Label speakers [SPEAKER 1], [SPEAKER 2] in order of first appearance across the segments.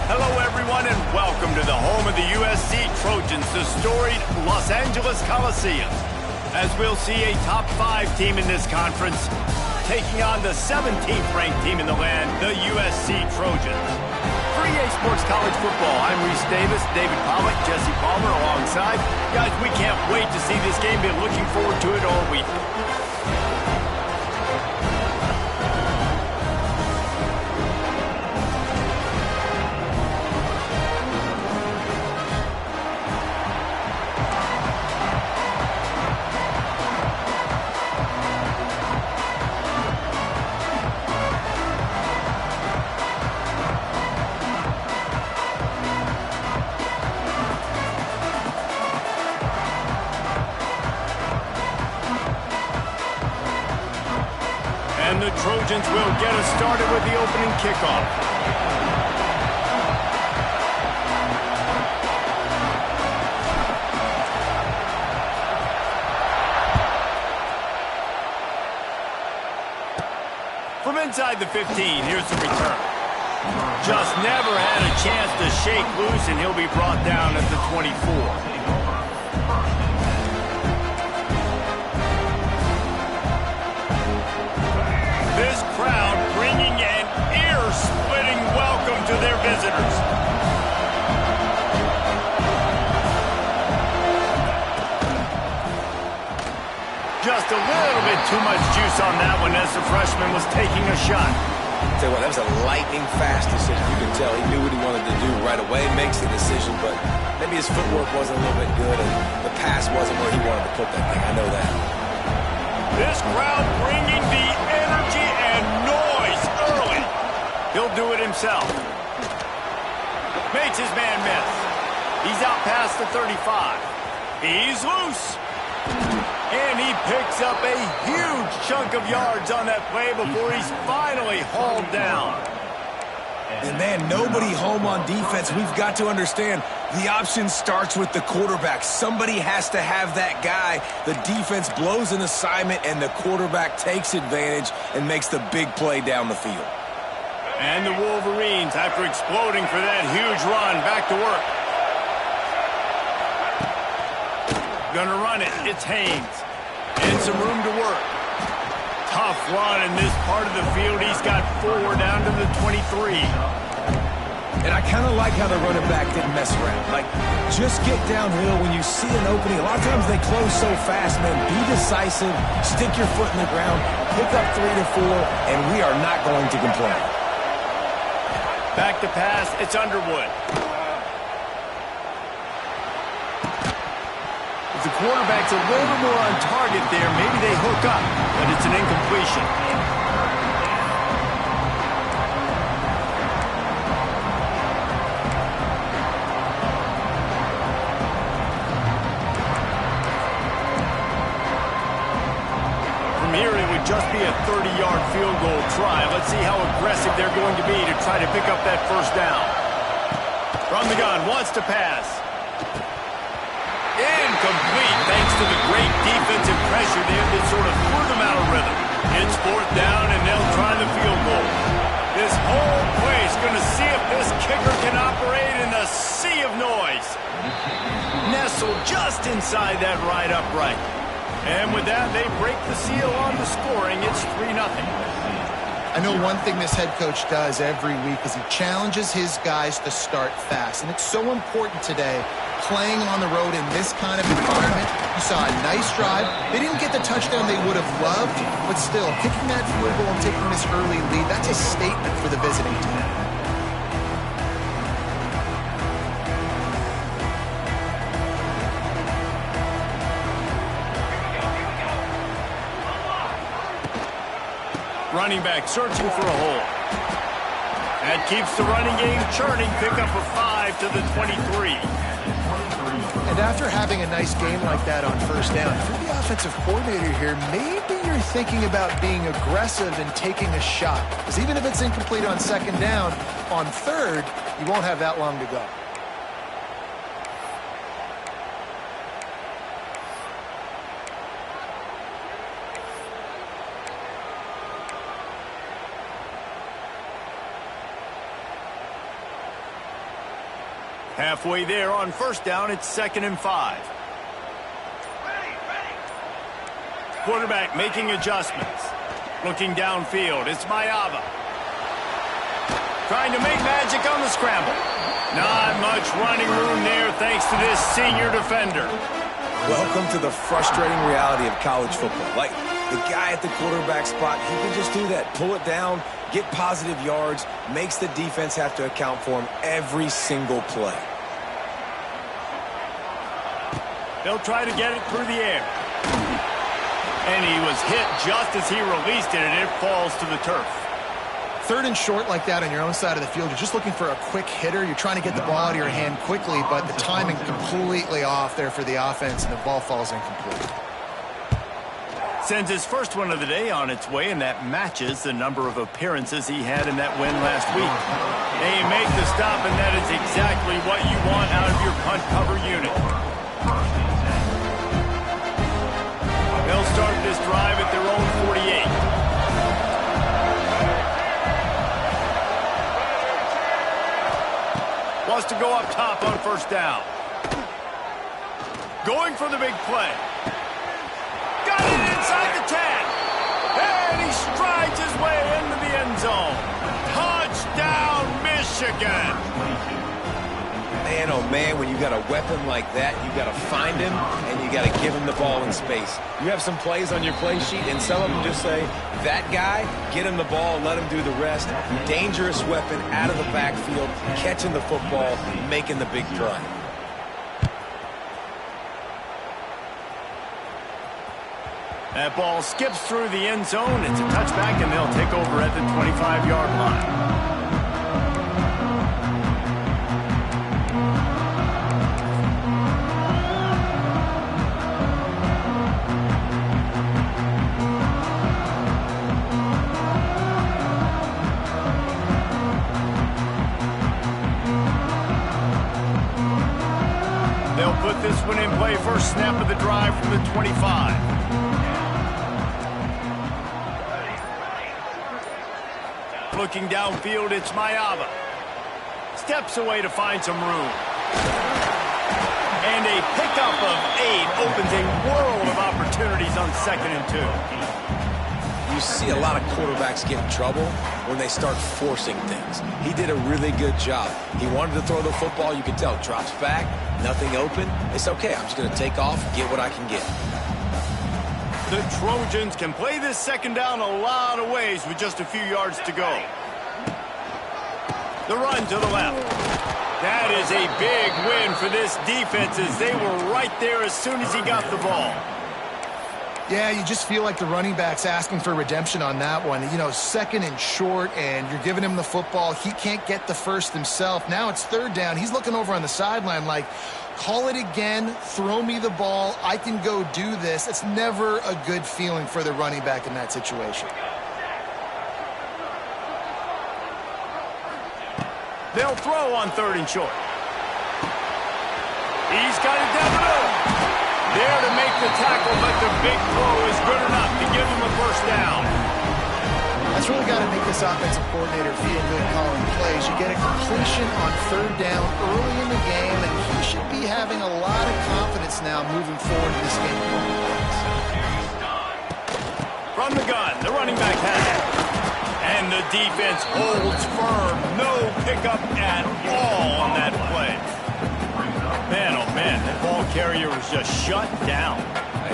[SPEAKER 1] Hello, everyone, and welcome to the home of the USC Trojans, the storied Los Angeles Coliseum. As we'll see a top 5 team in this conference taking on the 17th ranked team in the land, the USC Trojans. For EA Sports College Football, I'm Reese Davis, David Pollack, Jesse Palmer alongside. Guys, we can't wait to see this game. Been looking forward to it all week. And the Trojans will get us started with the opening kickoff. From inside the 15, here's the return. Just never had a chance to shake loose, and he'll be brought down at the 24. This crowd bringing an ear-splitting welcome to their visitors. Just a little bit too much juice on that one as the freshman was taking a shot.
[SPEAKER 2] Tell you what, that was a lightning-fast decision. You can tell he knew what he wanted to do right away, makes the decision, but maybe his footwork wasn't a little bit good, and the pass wasn't where he wanted to put that thing. I know that.
[SPEAKER 1] This crowd bringing the energy and noise early. He'll do it himself. Makes his man miss. He's out past the 35. He's loose. And he picks up a huge chunk of yards on that play before he's finally hauled down.
[SPEAKER 2] And man, nobody home on defense. We've got to understand the option starts with the quarterback. Somebody has to have that guy. The defense blows an assignment, and the quarterback takes advantage and makes the big play down the field.
[SPEAKER 1] And the Wolverines, after exploding for that huge run, back to work. Gonna run it. It's Haynes. And some room to work. Tough run in this part of the field. He's got 4 down to the 23.
[SPEAKER 2] And I kind of like how the running back didn't mess around. Like, just get downhill when you see an opening. A lot of times they close so fast, man. Be decisive, stick your foot in the ground, pick up 3 to 4, and we are not going to complain.
[SPEAKER 1] Back to pass, it's Underwood. If the quarterback's a little more on target there, maybe they hook up, but it's an incompletion. From here, it would just be a 30-yard field goal try. Let's see how aggressive they're going to be to try to pick up that first down. From the gun, wants to pass. Incomplete, thanks to the great defensive pressure there that sort of threw them out of rhythm. It's 4th down, and they'll try the field goal. This whole place going to see if this kicker can operate in the sea of noise. Nestled just inside that right upright. And with that, they break the seal on the scoring. It's 3-0.
[SPEAKER 3] I know one thing this head coach does every week is he challenges his guys to start fast. And it's so important today, playing on the road in this kind of environment. You saw a nice drive. They didn't get the touchdown they would have loved, but still, kicking that field goal and taking this early lead, that's a statement for the visiting team.
[SPEAKER 1] Running back searching for a hole. That keeps the running game churning. Pick up a 5 to the 23.
[SPEAKER 3] And after having a nice game like that on first down, if you're the offensive coordinator here, maybe you're thinking about being aggressive and taking a shot. Because even if it's incomplete on 2nd down, on 3rd, you won't have that long to go.
[SPEAKER 1] Halfway there on first down, it's 2nd and 5. Quarterback making adjustments. Looking downfield, it's Mayava. Trying to make magic on the scramble. Not much running room there thanks to this senior defender.
[SPEAKER 2] Welcome to the frustrating reality of college football. Like, the guy at the quarterback spot, he can just do that. Pull it down, get positive yards, makes the defense have to account for him every single play.
[SPEAKER 1] They'll try to get it through the air. And he was hit just as he released it, and it falls to the turf.
[SPEAKER 3] 3rd and short like that on your own side of the field, you're just looking for a quick hitter. You're trying to get the ball out of your hand quickly, but the timing completely off there for the offense, and the ball falls incomplete.
[SPEAKER 1] Sends his first one of the day on its way, and that matches the number of appearances he had in that win last week. They make the stop, and that is exactly what you want out of your punt cover unit. They'll start this drive at their own 48. Wants to go up top on first down. Going for the big play. Got it inside the 10. And he strides his way into the end zone. Touchdown, Michigan.
[SPEAKER 2] Man, oh man, when you got a weapon like that, you got to find him and you got to give him the ball in space. You have some plays on your play sheet, and some of them just say, that guy, get him the ball, let him do the rest. Dangerous weapon out of the backfield, catching the football, making the big drive.
[SPEAKER 1] That ball skips through the end zone. It's a touchback, and they'll take over at the 25-yard line. They'll put this one in play. First snap of the drive from the 25. Looking downfield, it's Mayava. Steps away to find some room. And a pickup of 8 opens a world of opportunities on 2nd and 2.
[SPEAKER 2] You see a lot of quarterbacks get in trouble when they start forcing things. He did a really good job. He wanted to throw the football. You could tell. Drops back, nothing open. It's okay. I'm just going to take off, get what I can get.
[SPEAKER 1] The Trojans can play this 2nd down a lot of ways with just a few yards to go. The run to the left. That is a big win for this defense, as they were right there as soon as he got the ball.
[SPEAKER 3] Yeah, you just feel like the running back's asking for redemption on that one. You know, 2nd and short, and you're giving him the football. He can't get the first himself. Now it's 3rd down. He's looking over on the sideline like, call it again, throw me the ball, I can go do this. It's never a good feeling for the running back in that situation.
[SPEAKER 1] They'll throw on 3rd and short. He's got it down the middle. There to make the tackle, but the big throw is good enough to give him a first down.
[SPEAKER 3] That's really got to make this offensive coordinator feel good calling plays. You get a completion on 3rd down early in the game, and he should be having a lot of confidence now moving forward in this game.
[SPEAKER 1] From the gun, the running back has it. And the defense holds firm. No pickup at all on that play. Man, oh man, that ball carrier was just shut down.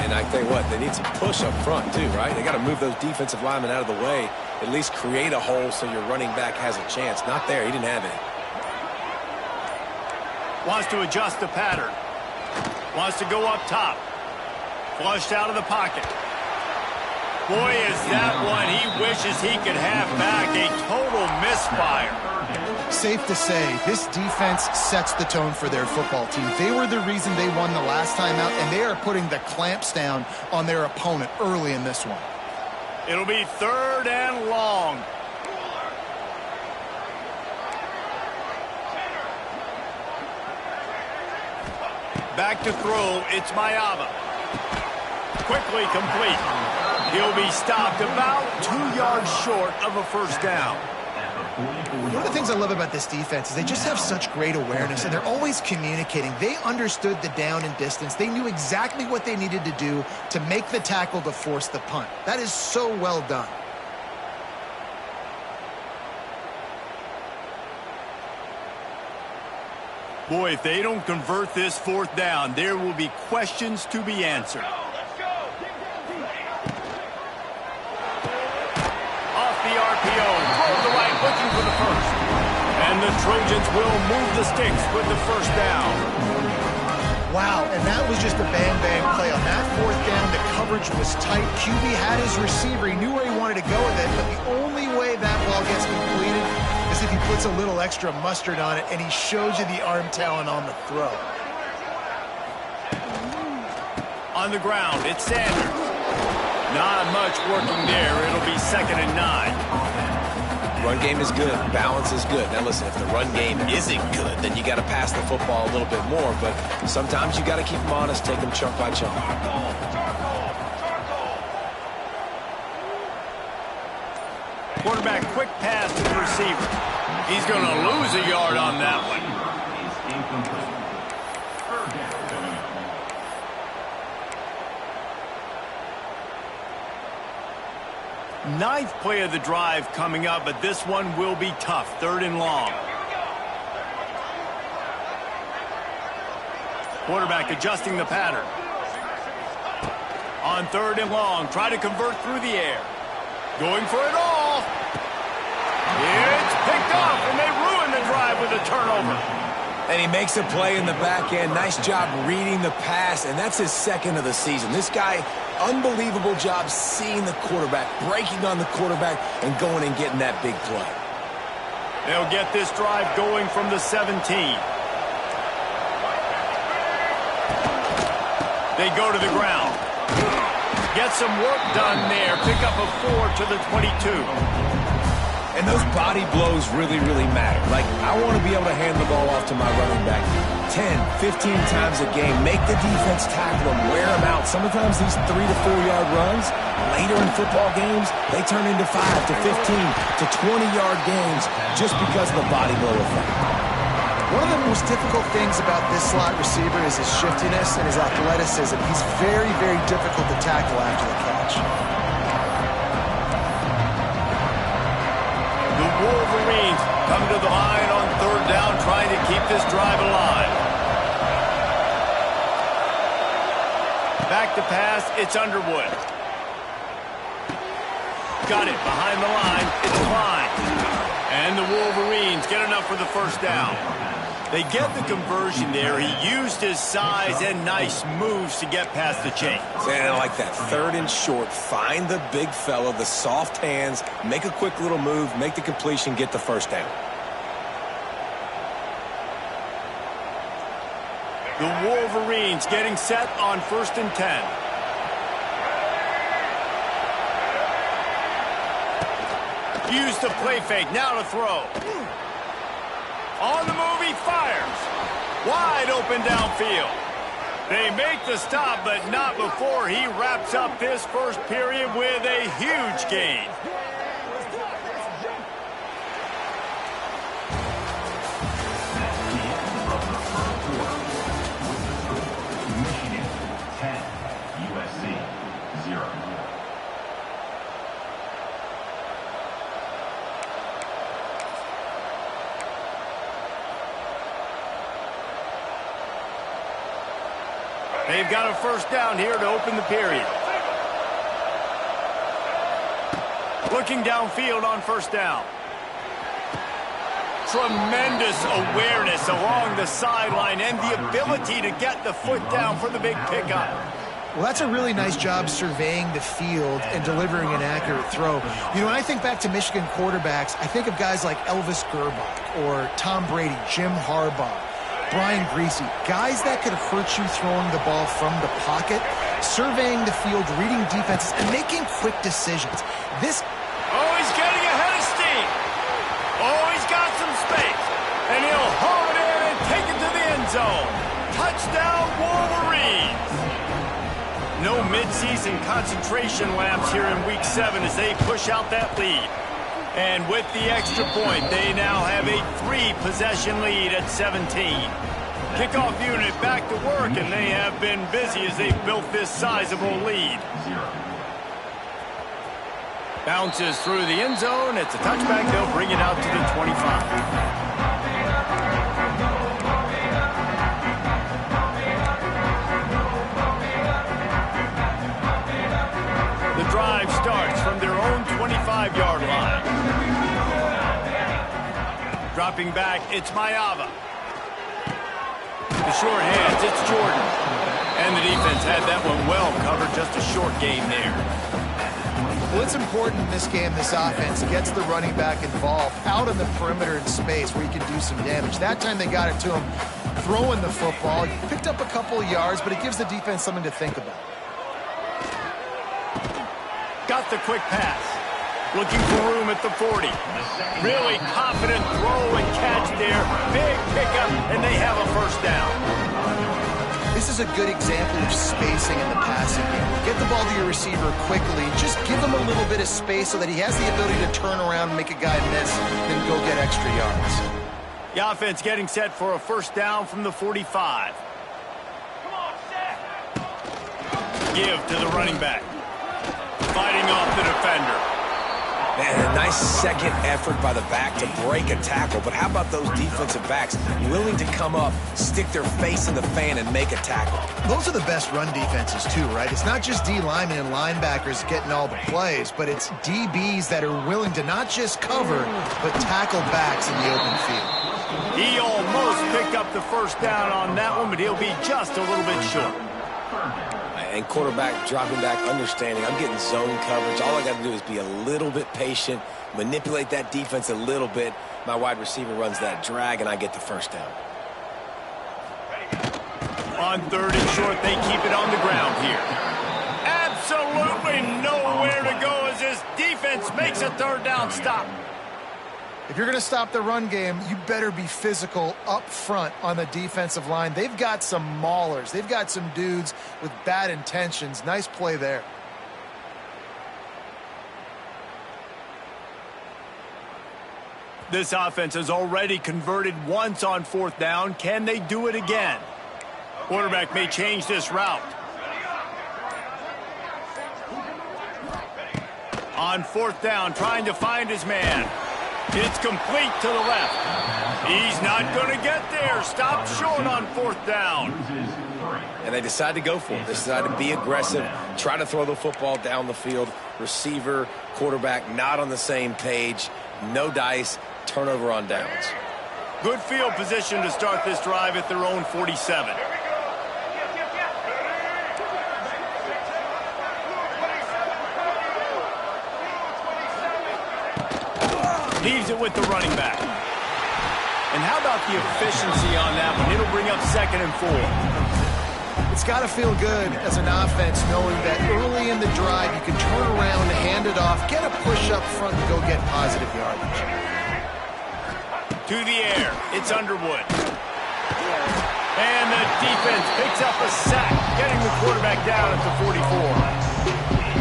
[SPEAKER 2] And I tell you what, they need some push up front too, right? They got to move those defensive linemen out of the way, at least create a hole so your running back has a chance. Not there, he didn't have any.
[SPEAKER 1] Wants to adjust the pattern. Wants to go up top. Flushed out of the pocket. Boy, is that one he wishes he could have back. A total misfire.
[SPEAKER 3] Safe to say, this defense sets the tone for their football team. They were the reason they won the last time out, and they are putting the clamps down on their opponent early in this one.
[SPEAKER 1] It'll be 3rd and long. Back to throw, it's Mayava. Quickly complete. He'll be stopped about 2 yards short of a first down.
[SPEAKER 3] One of the things I love about this defense is they just have such great awareness, and they're always communicating. They understood the down and distance. They knew exactly what they needed to do to make the tackle to force the punt. That is so well done.
[SPEAKER 1] Boy, if they don't convert this fourth down, there will be questions to be answered. Off the RPO, throw to the right, looking for the first. And the Trojans will move the sticks with the first down.
[SPEAKER 3] Wow, and that was just a bang-bang play. On that fourth down, the coverage was tight. QB had his receiver. He knew where he wanted to go with it, but the only way that ball gets completed is if he puts a little extra mustard on it, and he shows you the arm talent on the throw.
[SPEAKER 1] On the ground, it's Sanders. Not much working there. It'll be 2nd and 9.
[SPEAKER 2] Run game is good. Balance is good. Now listen, if the run game isn't good, then you got to pass the football a little bit more. But sometimes you got to keep them honest, take them chunk by chunk.
[SPEAKER 1] Quarterback, quick pass to the receiver. He's going to lose a yard on that one. Ninth play of the drive coming up, but this one will be tough. 3rd and long. Quarterback adjusting the pattern. On 3rd and long, try to convert through the air. Going for it all. It's picked off, and they ruin the drive with a turnover.
[SPEAKER 2] And he makes a play in the back end. Nice job reading the pass, and that's his 2nd of the season. This guy, unbelievable job seeing the quarterback, breaking on the quarterback, and going and getting that big play.
[SPEAKER 1] They'll get this drive going from the 17. They go to the ground. Get some work done there. Pick up a 4 to the 22.
[SPEAKER 2] And those body blows really, really matter. Like, I want to be able to hand the ball off to my running back 10, 15 times a game. Make the defense tackle them, wear them out. Sometimes these 3 to 4 yard runs, later in football games, they turn into 5 to 15 to 20-yard games just because of the body blow effect.
[SPEAKER 3] One of the most difficult things about this slot receiver is his shiftiness and his athleticism. He's very, very difficult to tackle after the catch.
[SPEAKER 1] The Wolverines come to the line on 3rd down, trying to keep this drive alive. Back to pass, it's Underwood. Got it behind the line, it's Klein. And the Wolverines get enough for the first down. They get the conversion there. He used his size and nice moves to get past the chains.
[SPEAKER 2] And I like that. 3rd and short. Find the big fella, the soft hands, make a quick little move, make the completion, get the first down.
[SPEAKER 1] The Wolverines getting set on 1st and 10. Use the play fake. Now to throw. On the move, he fires. Wide open downfield. They make the stop, but not before he wraps up this first period with a huge gain. They've got a first down here to open the period. Looking downfield on 1st down. Tremendous awareness along the sideline and the ability to get the foot down for the big pickup.
[SPEAKER 3] Well, that's a really nice job surveying the field and delivering an accurate throw. You know, when I think back to Michigan quarterbacks, I think of guys like Elvis Gerbach or Tom Brady, Jim Harbaugh, Brian Griese, guys that could hurt you throwing the ball from the pocket, surveying the field, reading defenses, and making quick decisions.
[SPEAKER 1] Oh, he's getting ahead of steam. Oh, he's got some space. And he'll haul it in and take it to the end zone. Touchdown, Wolverines. No midseason concentration laps here in Week 7 as they push out that lead. And with the extra point, they now have a 3-possession lead at 17. Kickoff unit back to work, and they have been busy as they've built this sizable lead. Bounces through the end zone. It's a touchback. They'll bring it out to the 25. The drive starts from their own 25-yard line. Dropping back, it's Mayava. The short hands, it's Jordan. And the defense had that one well covered, just a short game there.
[SPEAKER 3] Well, it's important in this game, this offense gets the running back involved out on the perimeter in space where he can do some damage. That time they got it to him throwing the football. He picked up a couple of yards, but it gives the defense something to think about.
[SPEAKER 1] Got the quick pass. Looking for room at the 40. Really confident throw and catch there. Big pickup, and they have a first down.
[SPEAKER 3] This is a good example of spacing in the passing game. Get the ball to your receiver quickly. Just give him a little bit of space so that he has the ability to turn around and make a guy miss, then go get extra yards.
[SPEAKER 1] The offense getting set for a first down from the 45. Give to the running back. Fighting off the defender.
[SPEAKER 2] Man, a nice second effort by the back to break a tackle. But how about those defensive backs willing to come up, stick their face in the fan, and make a tackle?
[SPEAKER 3] Those are the best run defenses, too, right? It's not just D linemen and linebackers getting all the plays, but it's DBs that are willing to not just cover, but tackle backs in the open field.
[SPEAKER 1] He almost picked up the first down on that one, but he'll be just a little bit short.
[SPEAKER 2] And quarterback dropping back, understanding I'm getting zone coverage. All I got to do is be a little bit patient, manipulate that defense a little bit. My wide receiver runs that drag, and I get the first down.
[SPEAKER 1] On 3rd and short, they keep it on the ground here. Absolutely nowhere to go as this defense makes a 3rd down stop.
[SPEAKER 3] If you're going to stop the run game, you better be physical up front on the defensive line. They've got some maulers. They've got some dudes with bad intentions. Nice play there.
[SPEAKER 1] This offense has already converted once on 4th down. Can they do it again? Quarterback may change this route. On 4th down, trying to find his man. It's complete to the left. He's not going to get there. Stop short on 4th down.
[SPEAKER 2] And they decide to go for it. They decide to be aggressive, try to throw the football down the field. Receiver, quarterback, not on the same page. No dice, turnover on downs.
[SPEAKER 1] Good field position to start this drive at their own 47. Leaves it with the running back. And how about the efficiency on that one? It'll bring up 2nd and 4.
[SPEAKER 3] It's got to feel good as an offense knowing that early in the drive you can turn around, hand it off, get a push up front, and go get positive yardage.
[SPEAKER 1] To the air, it's Underwood. And the defense picks up a sack, getting the quarterback down at the 44.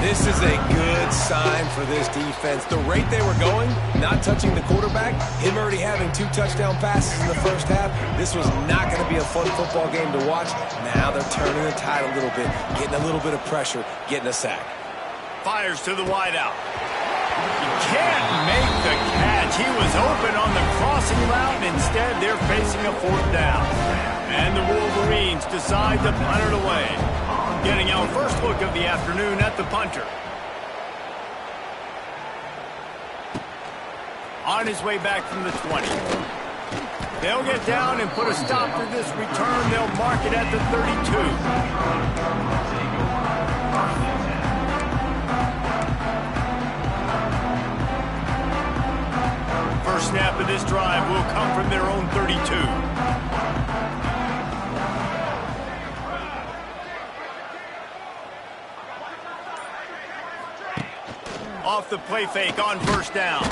[SPEAKER 2] This is a good sign for this defense. The rate they were going, not touching the quarterback, him already having 2 touchdown passes in the first half, this was not going to be a fun football game to watch. Now they're turning the tide a little bit, getting a little bit of pressure, getting a sack.
[SPEAKER 1] Fires to the wideout. He can't make the catch. He was open on the crossing route, and instead they're facing a 4th down. And the Wolverines decide to punt it away. Getting our first look of the afternoon at the punter. On his way back from the 20. They'll get down and put a stop to this return. They'll mark it at the 32. First snap of this drive will come from their own 32. Off the play fake on 1st down.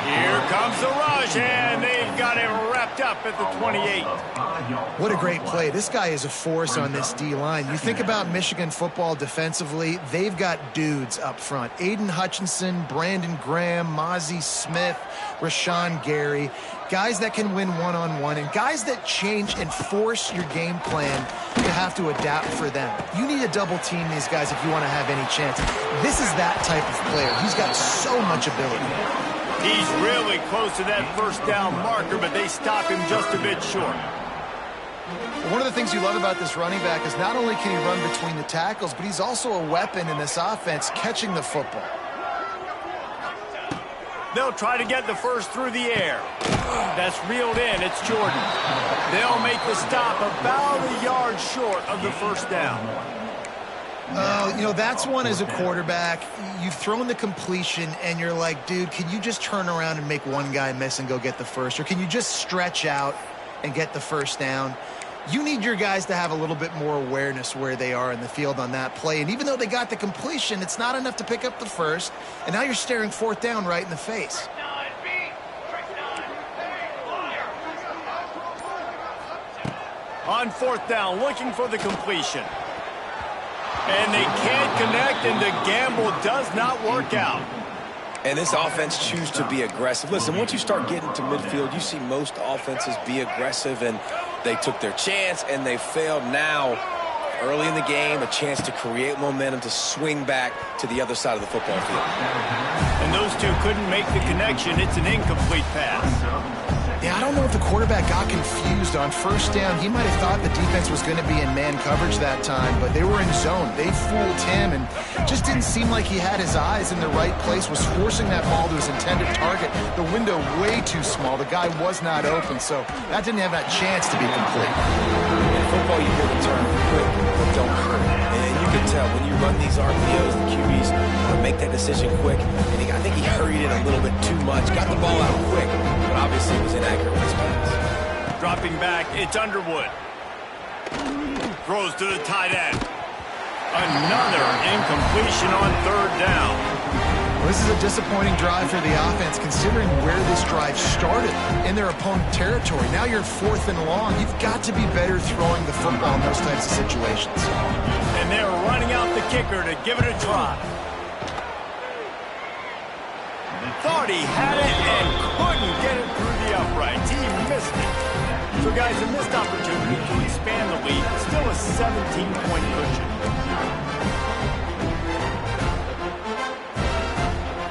[SPEAKER 1] Here comes the rush, and they've got him wrapped up at the 28.
[SPEAKER 3] What a great play. This guy is a force on this D-line. You think about Michigan football defensively, they've got dudes up front. Aiden Hutchinson, Brandon Graham, Mozzie Smith, Rashawn Gary. Guys that can win one-on-one and guys that change and force your game plan to have to adapt for them. You need to double team these guys if you want to have any chance. This is that type of player. He's got so much ability.
[SPEAKER 1] He's really close to that first down marker, but they stop him just a bit short.
[SPEAKER 3] One of the things you love about this running back is not only can he run between the tackles, but he's also a weapon in this offense catching the football.
[SPEAKER 1] They'll try to get the first through the air. That's reeled in. It's Jordan. They'll make the stop about a yard short of the first down.
[SPEAKER 3] You know, that's one as a quarterback. You've thrown the completion, and you're like, dude, can you just turn around and make one guy miss and go get the first? Or can you just stretch out and get the first down? You need your guys to have a little bit more awareness where they are in the field on that play. And even though they got the completion, it's not enough to pick up the first. And now you're staring fourth down right in the face.
[SPEAKER 1] On fourth down, looking for the completion. And they can't connect, and the gamble does not work out.
[SPEAKER 4] And this offense chooses to be aggressive. Listen, once you start getting to midfield, you see most offenses be aggressive, and they took their chance, and they failed. Now, early in the game, a chance to create momentum to swing back to the other side of the football field.
[SPEAKER 1] And those two couldn't make the connection. It's an incomplete pass.
[SPEAKER 3] Yeah, I don't know if the quarterback got confused on first down. He might have thought the defense was going to be in man coverage that time, but they were in zone. They fooled him and just didn't seem like he had his eyes in the right place, was forcing that ball to his intended target. The window way too small. The guy was not open, so that didn't have that chance to be complete.
[SPEAKER 4] In football, you hear the term quick, but don't hurt. And you can tell when you run these RPOs, the QBs want to make that decision quick. And I think he hurried it a little bit too much. Got the ball out quick, but obviously it was inaccurate with his pass.
[SPEAKER 1] Dropping back, it's Underwood. Throws to the tight end. Another incompletion on third down.
[SPEAKER 3] Well, this is a disappointing drive for the offense, considering where this drive started in their opponent territory. Now you're fourth and long. You've got to be better throwing the football in those types of situations.
[SPEAKER 1] And they're running out the kicker to give it a try. Thought he had it and couldn't get it through the uprights. He missed it. So, guys, a missed opportunity to expand the lead. Still a 17-point cushion.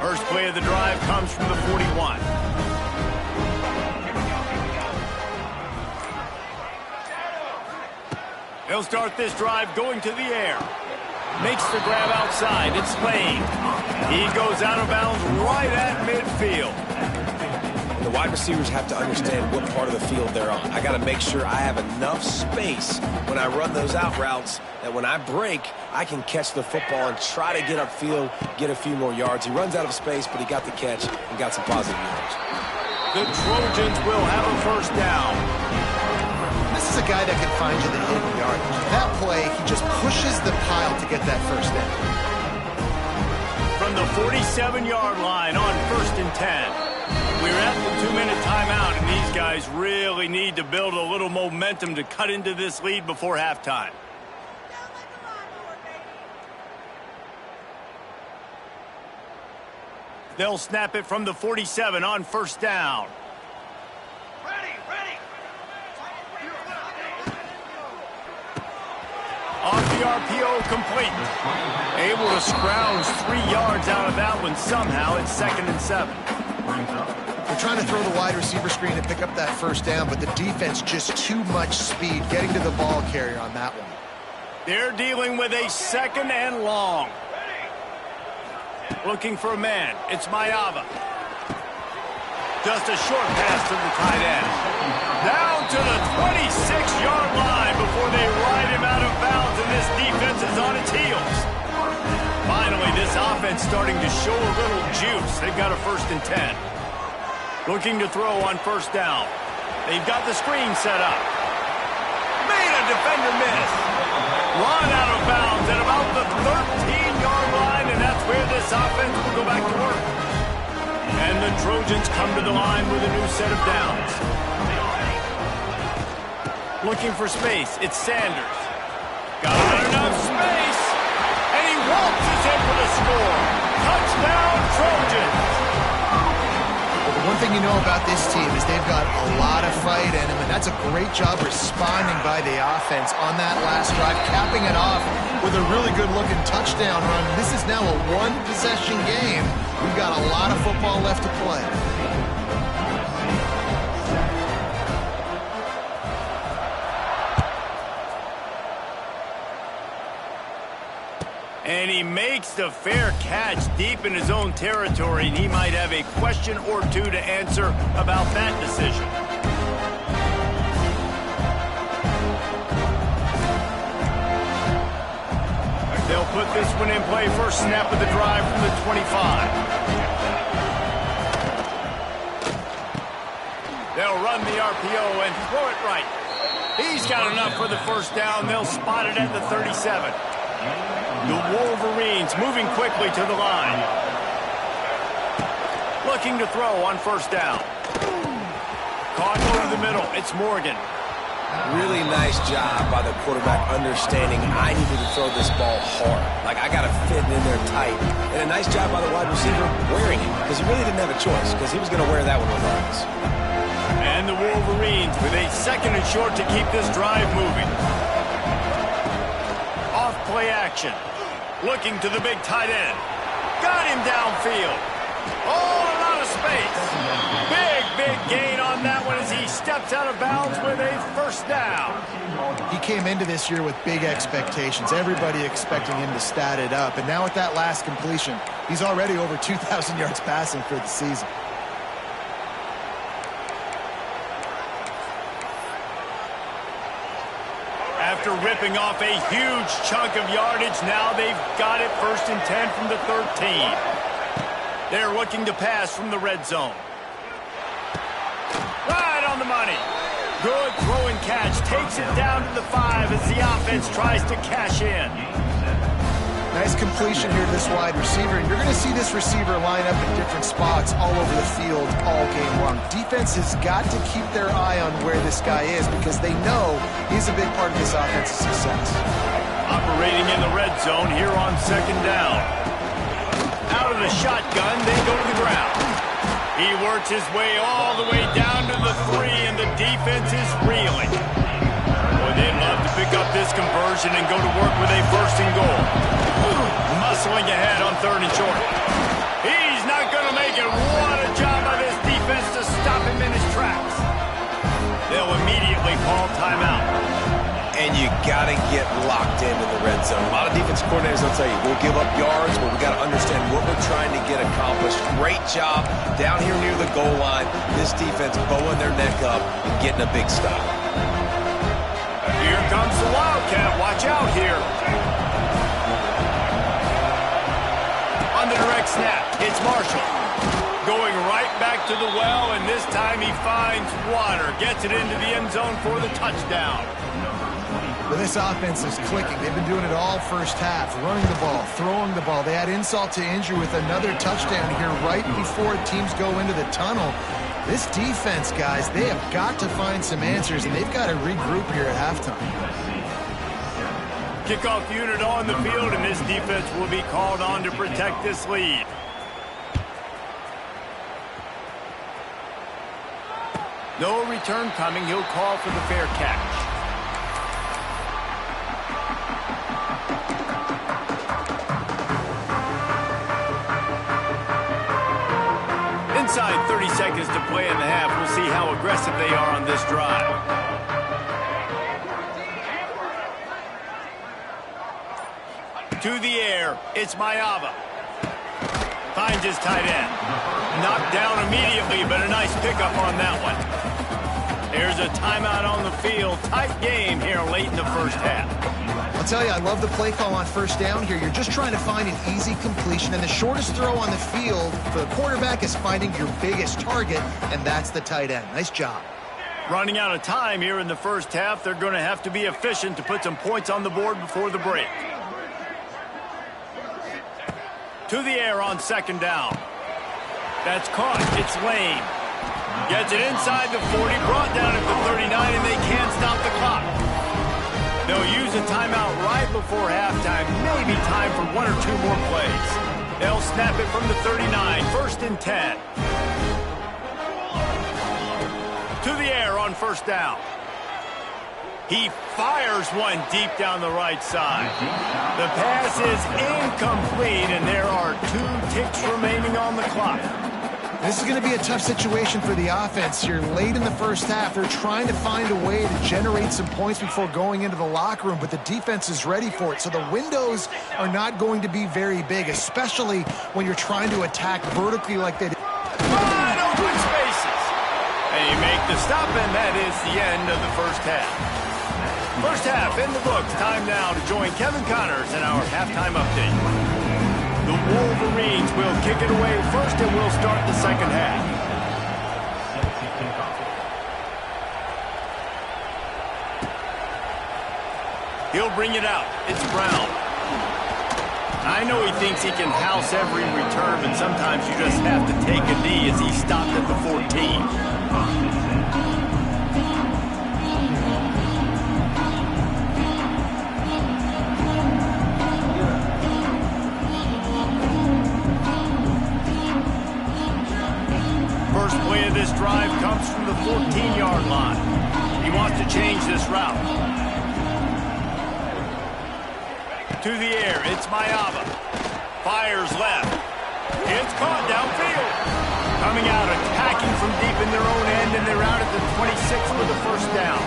[SPEAKER 1] First play of the drive comes from the 41. They'll start this drive going to the air. Makes the grab outside. It's Lane. He goes out of bounds right at midfield.
[SPEAKER 4] The wide receivers have to understand what part of the field they're on. I got to make sure I have enough space when I run those out routes that when I break, I can catch the football and try to get upfield, get a few more yards. He runs out of space, but he got the catch and got some positive yards.
[SPEAKER 1] The Trojans will have a first down.
[SPEAKER 3] This is a guy that can find you the hidden yardage. That play, he just pushes the pile to get that first down.
[SPEAKER 1] From the 47-yard line on 1st and 10. We're at the 2-minute timeout, and these guys really need to build a little momentum to cut into this lead before halftime. They'll snap it from the 47 on 1st down. Off the RPO, complete. Able to scrounge 3 yards out of that one somehow. It's 2nd and 7.
[SPEAKER 3] They're trying to throw the wide receiver screen and pick up that first down, but the defense just too much speed getting to the ball carrier on that one.
[SPEAKER 1] They're dealing with a 2nd and long. Looking for a man. It's Mayava. Just a short pass to the tight end. Down to the 26-yard line before they ride him out of bounds, and this defense is on its heels. Finally, this offense starting to show a little juice. They've got a 1st and 10. Looking to throw on 1st down. They've got the screen set up. Made a defender miss. Run out of bounds at about the 13-yard line, and that's where this offense will go back to work. And the Trojans come to the line with a new set of downs. Looking for space, it's Sanders. Got enough space, and he waltzes in for the score. Touchdown, Trojans.
[SPEAKER 3] Well, the one thing you know about this team is they've got a lot of fight in them, and that's a great job responding by the offense on that last drive, capping it off with a really good-looking touchdown run. This is now a one-possession game. We've got a lot of football left to play.
[SPEAKER 1] And he makes the fair catch deep in his own territory, and he might have a question or two to answer about that decision. They'll put this one in play. First snap of the drive from the 25. They'll run the RPO and throw it right. He's got enough for the first down. They'll spot it at the 37. The Wolverines moving quickly to the line. Looking to throw on first down. Caught over the middle. It's Morgan.
[SPEAKER 4] Really nice job by the quarterback understanding I needed to throw this ball hard. Like, I got to fit it in there tight. And a nice job by the wide receiver wearing it, because he really didn't have a choice, because he was going to wear that one regardless.
[SPEAKER 1] And the Wolverines with a second and short to keep this drive moving. Off play action. Looking to the big tight end. Got him downfield. Oh, a lot of space. Big gain on that one as he steps out of bounds with a first down.
[SPEAKER 3] He came into this year with big expectations. Everybody expecting him to stat it up. And now with that last completion, he's already over 2,000 yards passing for the season.
[SPEAKER 1] After ripping off a huge chunk of yardage, now they've got it 1st and 10 from the 13. They're looking to pass from the red zone. Right on the money. Good throw and catch. Takes it down to the 5 as the offense tries to cash in.
[SPEAKER 3] Nice completion here to this wide receiver, and you're going to see this receiver line up in different spots all over the field all game long. Defense has got to keep their eye on where this guy is because they know he's a big part of this offense's success.
[SPEAKER 1] Operating in the red zone here on second down. Out of the shotgun, they go to the ground. He works his way all the way down to the 3, and the defense is reeling. Boy, they'd love to pick up this conversion and go to work with a 1st and goal. Muscling ahead on 3rd and short. He's not going to make it. What a job by this defense to stop him in his tracks. They'll immediately call timeout.
[SPEAKER 4] And you got to get locked into the red zone. A lot of defense coordinators will tell you, we'll give up yards, but we got to understand what we're trying to get accomplished. Great job down here near the goal line. This defense bowing their neck up and getting a big stop.
[SPEAKER 1] Here comes the Wildcat. Watch out here. On the direct snap, it's Marshall. Going right back to the well, and this time he finds water. Gets it into the end zone for the touchdown.
[SPEAKER 3] Well, this offense is clicking. They've been doing it all first half, running the ball, throwing the ball. They add insult to injury with another touchdown here right before teams go into the tunnel. This defense, guys, they have got to find some answers, and they've got to regroup here at halftime.
[SPEAKER 1] Kickoff unit on the field, and this defense will be called on to protect this lead. No return coming. He'll call for the fair catch. Inside 30 seconds to play in the half. We'll see how aggressive they are on this drive. To the air, it's Mayava. Finds his tight end. Knocked down immediately, but a nice pickup on that one. There's a timeout on the field. Tight game here late in the first half.
[SPEAKER 3] I'll tell you, I love the play call on first down here. You're just trying to find an easy completion, and the shortest throw on the field for the quarterback is finding your biggest target, and that's the tight end. Nice job.
[SPEAKER 1] Running out of time here in the first half. They're going to have to be efficient to put some points on the board before the break. To the air on second down. That's caught. It's Lane. Gets it inside the 40, brought down at the 39, and they can't stop the clock. They'll use a timeout right before halftime, maybe time for 1 or 2 more plays. They'll snap it from the 39, 1st and 10. To the air on 1st down. He fires one deep down the right side. The pass is incomplete, and there are 2 ticks remaining on the clock.
[SPEAKER 3] This is going to be a tough situation for the offense here. Late in the first half, they're trying to find a way to generate some points before going into the locker room, but the defense is ready for it. So the windows are not going to be very big, especially when you're trying to attack vertically like they did.
[SPEAKER 1] Wide open spaces. And you make the stop, and that is the end of the first half. First half in the books. Time now to join Kevin Connors in our halftime update. The Wolverines will kick it away first, and we'll start the second half. He'll bring it out. It's Brown. I know he thinks he can house every return, but sometimes you just have to take a knee as he stopped at the 14. Play of this drive comes from the 14-yard line. He wants to change this route. To the air, it's Mayava. Fires left. It's caught downfield. Coming out, attacking from deep in their own end, and they're out at the 26 for the 1st down.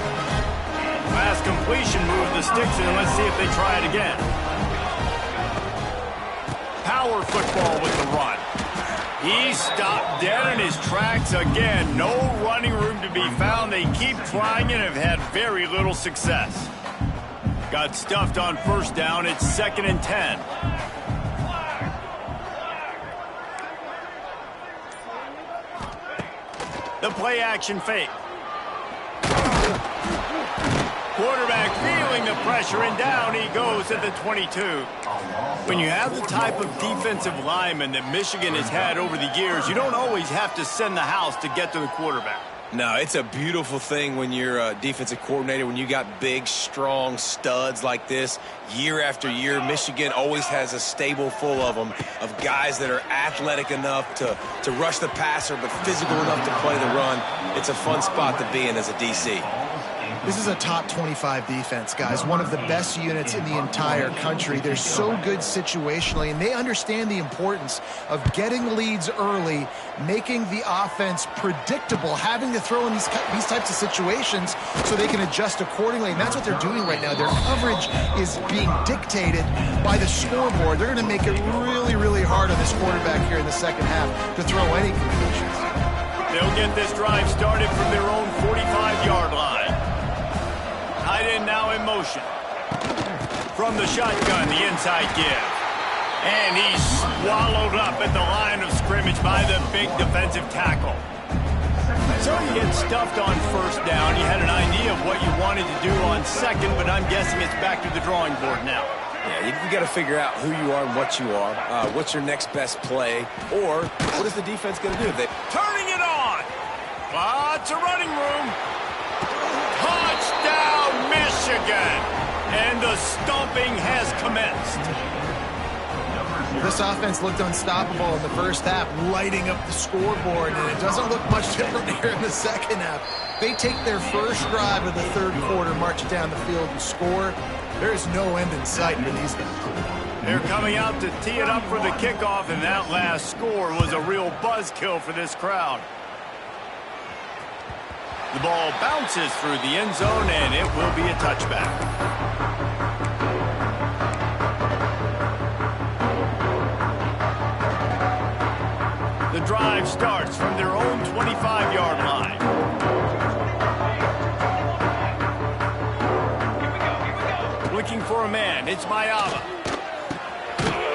[SPEAKER 1] Last completion moved the sticks in. Let's see if they try it again. Power football with the run. He stopped dead in his tracks again. No running room to be found. They keep trying and have had very little success. Got stuffed on 1st down. It's 2nd and 10. The play action fake. Quarterback feeling the pressure, and down he goes at the 22. When you have the type of defensive lineman that Michigan has had over the years, you don't always have to send the house to get to the quarterback.
[SPEAKER 4] No, it's a beautiful thing when you're a defensive coordinator, when you got big, strong studs like this. Year after year, Michigan always has a stable full of them, of guys that are athletic enough to rush the passer, but physical enough to play the run. It's a fun spot to be in as a DC.
[SPEAKER 3] This is a top 25 defense, guys. One of the best units in the entire country. They're so good situationally, and they understand the importance of getting leads early, making the offense predictable, having to throw in these types of situations so they can adjust accordingly. And that's what they're doing right now. Their coverage is being dictated by the scoreboard. They're going to make it really, really hard on this quarterback here in the second half to throw any completions.
[SPEAKER 1] They'll get this drive started from their own 45-yard line. Tight end now in motion. From the shotgun, the inside give. And he's swallowed up at the line of scrimmage by the big defensive tackle. So you get stuffed on 1st down. You had an idea of what you wanted to do on 2nd, but I'm guessing it's back to the drawing board now.
[SPEAKER 4] Yeah, you got to figure out who you are and what you are. What's your next best play? Or what is the defense going to do?
[SPEAKER 1] Turning it on. Lots of running room. Touchdown, Michigan! And the stomping has commenced.
[SPEAKER 3] This offense looked unstoppable in the first half, lighting up the scoreboard, and it doesn't look much different here in the second half. They take their first drive of the 3rd quarter, march down the field and score. There is no end in sight for these guys.
[SPEAKER 1] They're coming out to tee it up for the kickoff, and that last score was a real buzzkill for this crowd. The ball bounces through the end zone, and it will be a touchback. The drive starts from their own 25-yard line. Looking for a man. It's Mayava.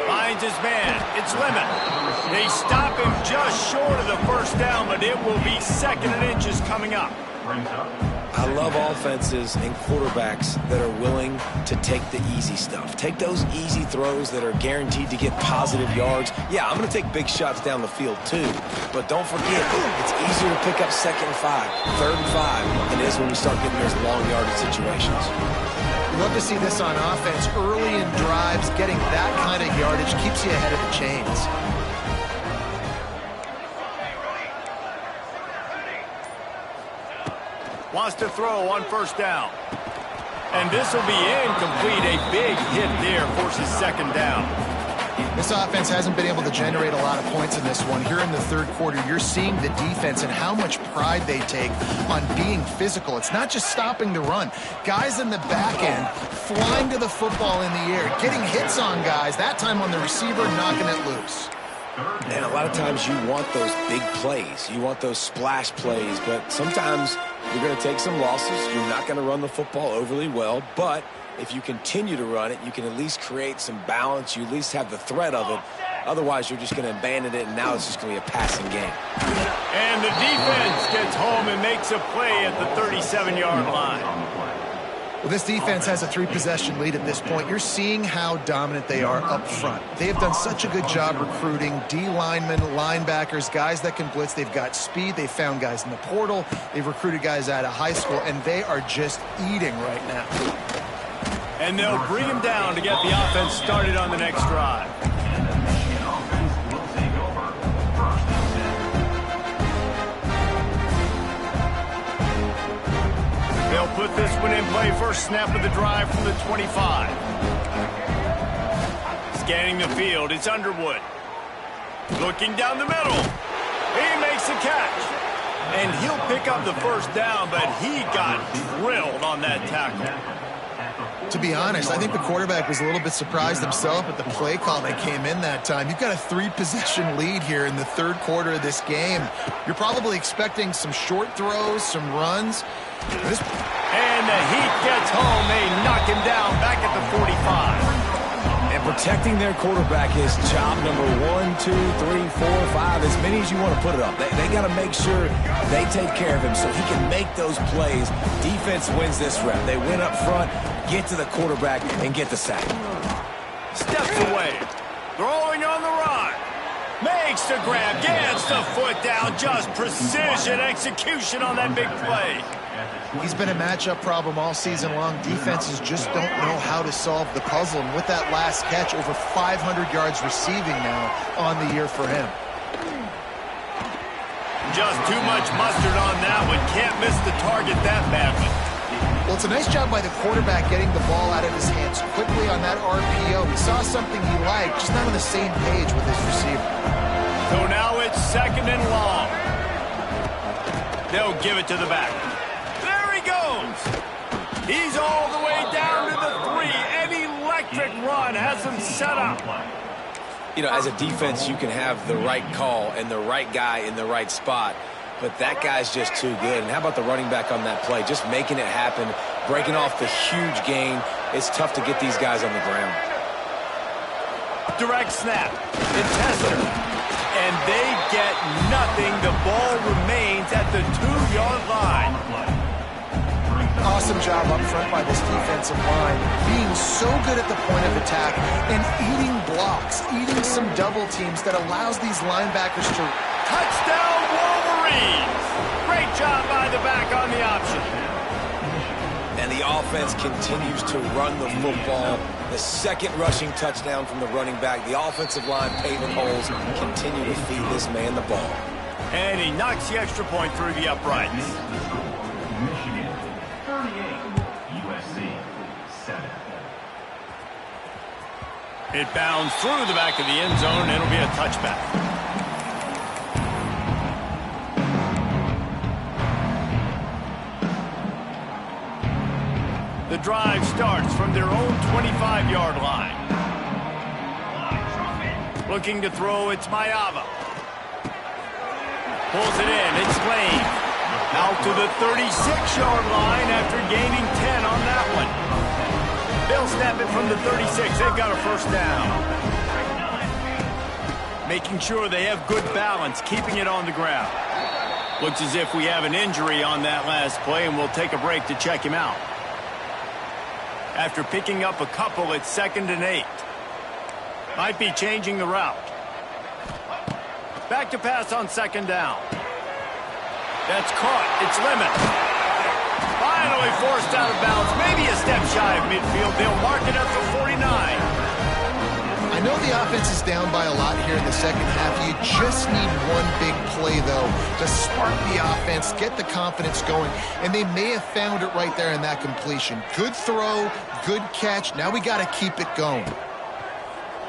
[SPEAKER 1] Finds his man. It's Lemon. They stop him just short of the 1st down, but it will be 2nd and inches coming up.
[SPEAKER 4] I love offenses and quarterbacks that are willing to take the easy stuff. Take those easy throws that are guaranteed to get positive yards. Yeah, I'm going to take big shots down the field too. But don't forget, it's easier to pick up 2nd and 5, 3rd and 5 than it is when we start getting those long yardage situations.
[SPEAKER 3] Love to see this on offense. Early in drives, getting that kind of yardage keeps you ahead of the chains.
[SPEAKER 1] Wants to throw on 1st down. And this will be incomplete. A big hit there forces 2nd down.
[SPEAKER 3] This offense hasn't been able to generate a lot of points in this one. Here in the 3rd quarter, you're seeing the defense and how much pride they take on being physical. It's not just stopping the run. Guys in the back end flying to the football in the air, getting hits on guys, that time on the receiver, knocking it loose.
[SPEAKER 4] And a lot of times you want those big plays. You want those splash plays, but sometimes you're going to take some losses. You're not going to run the football overly well, but if you continue to run it, you can at least create some balance. You at least have the threat of it. Otherwise, you're just going to abandon it, and now it's just going to be a passing game.
[SPEAKER 1] And the defense gets home and makes a play at the 37-yard line.
[SPEAKER 3] Well, this defense has a 3-possession lead at this point. You're seeing how dominant they are up front. They have done such a good job recruiting D-linemen, linebackers, guys that can blitz. They've got speed. They've found guys in the portal. They've recruited guys out of high school, and they are just eating right now.
[SPEAKER 1] And they'll bring him down to get the offense started on the next drive. They'll put this one in play. First snap of the drive from the 25. Scanning the field, it's Underwood. Looking down the middle. He makes the catch. And he'll pick up the 1st down, but he got drilled on that tackle.
[SPEAKER 3] To be honest, I think the quarterback was a little bit surprised himself at the play call that came in that time. You've got a 3-possession lead here in the 3rd quarter of this game. You're probably expecting some short throws, some runs.
[SPEAKER 1] And the Heat gets home. They knock him down back at the 45.
[SPEAKER 4] And protecting their quarterback is job number 1, 2, 3, 4, 5, as many as you want to put it up. They got to make sure they take care of him so he can make those plays. Defense wins this rep. They win up front, get to the quarterback, and get the sack.
[SPEAKER 1] Steps away. Throwing on the run. Makes the grab. Gets the foot down. Just precision execution on that big play.
[SPEAKER 3] He's been a matchup problem all season long. Defenses just don't know how to solve the puzzle. And with that last catch, over 500 yards receiving now on the year for him.
[SPEAKER 1] Just too much mustard on that one. Can't miss the target that badly.
[SPEAKER 3] Well, it's a nice job by the quarterback getting the ball out of his hands quickly on that RPO. He saw something he liked, just not on the same page with his receiver.
[SPEAKER 1] So now it's 2nd and long. They'll give it to the back. There he goes. He's all the way down to the 3. An electric run has him set up.
[SPEAKER 4] You know, as a defense, you can have the right call and the right guy in the right spot, but that guy's just too good. And how about the running back on that play? Just making it happen, breaking off the huge gain. It's tough to get these guys on the ground.
[SPEAKER 1] Direct snap. It's Hester. And they get nothing. The ball remains at the 2-yard line.
[SPEAKER 3] Awesome job up front by this defensive line, being so good at the point of attack and eating blocks, eating some double teams that allows these linebackers to...
[SPEAKER 1] Touchdown Wolverines! Great job by the back on the option.
[SPEAKER 4] And the offense continues to run the football. The 2nd rushing touchdown from the running back. The offensive line paving holes, continue to feed this man the ball.
[SPEAKER 1] And he knocks the extra point through the uprights.
[SPEAKER 5] Michigan, 38, USC, 7.
[SPEAKER 1] It bounds through the back of the end zone. It'll be a touchback. The drive starts from their own 25-yard line. Looking to throw, it's Mayava. Pulls it in, it's Lane. Out to the 36-yard line after gaining 10 on that one. They'll snap it from the 36. They've got a 1st down. Making sure they have good balance, keeping it on the ground. Looks as if we have an injury on that last play, and we'll take a break to check him out. After picking up a couple, it's 2nd and 8. Might be changing the route. Back to pass on 2nd down. That's caught. It's Lemon. Finally forced out of bounds. Maybe a step shy of midfield. They'll mark it up to 49.
[SPEAKER 3] I know the offense is down by a lot here in the second half. You just need one big play, though, to spark the offense, get the confidence going, and they may have found it right there in that completion. Good throw, good catch. Now we got to keep it going.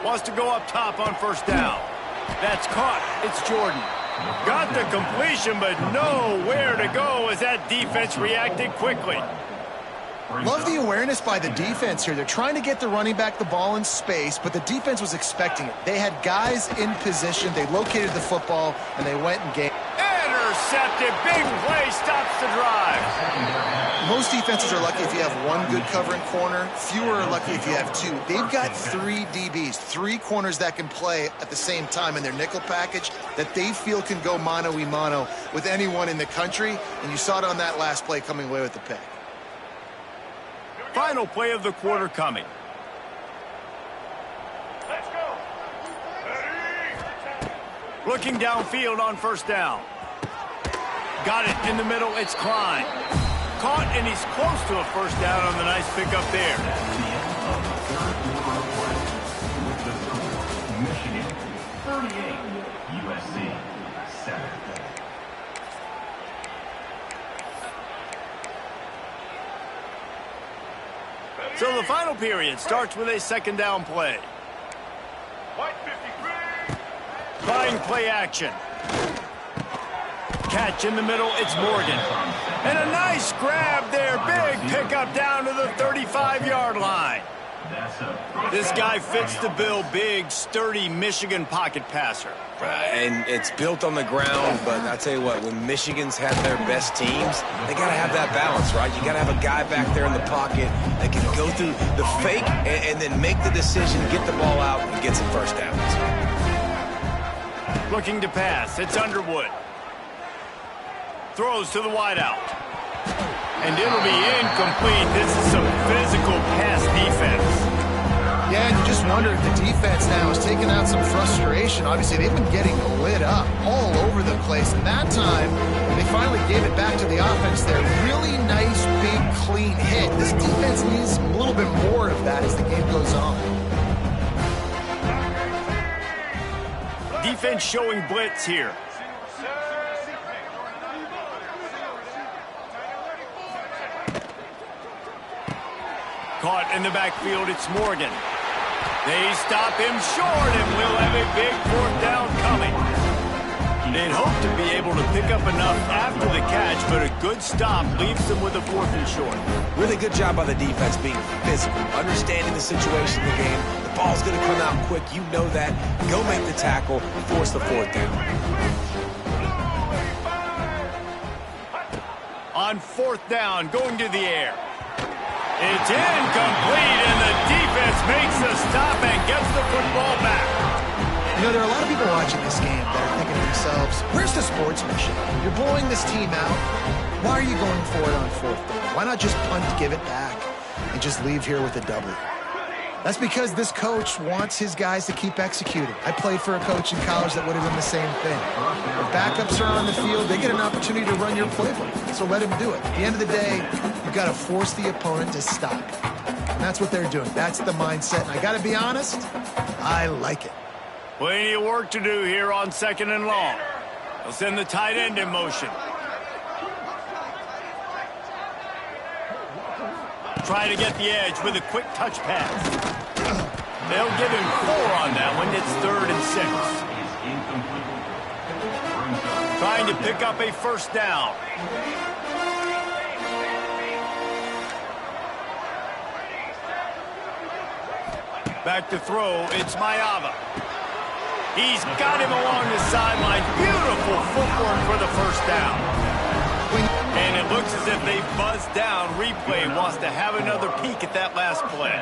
[SPEAKER 1] Wants to go up top on 1st down. That's caught. It's Jordan. Got the completion, but nowhere to go as that defense reacted quickly.
[SPEAKER 3] Love the awareness by the defense here. They're trying to get the running back the ball in space, but the defense was expecting it. They had guys in position. They located the football, and they went and gained.
[SPEAKER 1] Intercepted. Big play stops the drive.
[SPEAKER 3] Most defenses are lucky if you have one good covering corner. Fewer are lucky if you have two. They've got 3 DBs, 3 corners that can play at the same time in their nickel package that they feel can go mano-a-mano with anyone in the country, and you saw it on that last play coming away with the pick.
[SPEAKER 1] Final play of the quarter coming. Let's go. Looking downfield on 1st down. Got it in the middle. It's Klein. Caught, and he's close to a 1st down on the nice pickup there.
[SPEAKER 5] Michigan 38, USC 7.
[SPEAKER 1] So the final period starts with a 2nd down play. Trying play action. Catch in the middle, it's Morgan. And a nice grab there, big pickup down to the 35-yard line. This guy fits the bill, big, sturdy Michigan pocket passer.
[SPEAKER 4] And it's built on the ground, but I tell you what, when Michigan's had their best teams, they got to have that balance, right? You got to have a guy back there in the pocket that can go through the fake and then make the decision, get the ball out, and get some 1st downs.
[SPEAKER 1] Looking to pass, it's Underwood. Throws to the wideout. And it'll be incomplete. This is some physical pass defense.
[SPEAKER 3] Yeah, and you just wonder if the defense now is taking out some frustration. Obviously, they've been getting lit up all over the place. And that time, they finally gave it back to the offense there. Really nice, big, clean hit. This defense needs a little bit more of that as the game goes on.
[SPEAKER 1] Defense showing blitz here. Caught in the backfield, it's Morgan. They stop him short, and we'll have a big 4th down coming. They'd hope to be able to pick up enough after the catch, but a good stop leaves them with a 4th and short.
[SPEAKER 4] Really good job by the defense being physical, understanding the situation in the game. The ball's going to come out quick. You know that. Go make the tackle, force the 4th down.
[SPEAKER 1] On 4th down, going to the air. It's incomplete, and the defense makes the stop and gets the football back.
[SPEAKER 3] You know, there are a lot of people watching this game that are thinking to themselves, where's the sportsmanship? You're blowing this team out. Why are you going for it on 4th down? Why not just punt, give it back, and just leave here with a W? That's because this coach wants his guys to keep executing. I played for a coach in college that would have done the same thing. When backups are on the field, they get an opportunity to run your playbook, so let him do it. At the end of the day, you've got to force the opponent to stop. And that's what they're doing. That's the mindset. And I got to be honest, I like it.
[SPEAKER 1] Plenty of work to do here on 2nd and long. They'll send the tight end in motion. Try to get the edge with a quick touch pass. They'll give him 4 on that one. It's 3rd and 6. Trying to pick up a 1st down. Back to throw, it's Mayava. He's got him along the sideline. Beautiful footwork for the 1st down. And it looks as if they buzzed down. Replay wants to have another peek at that last play.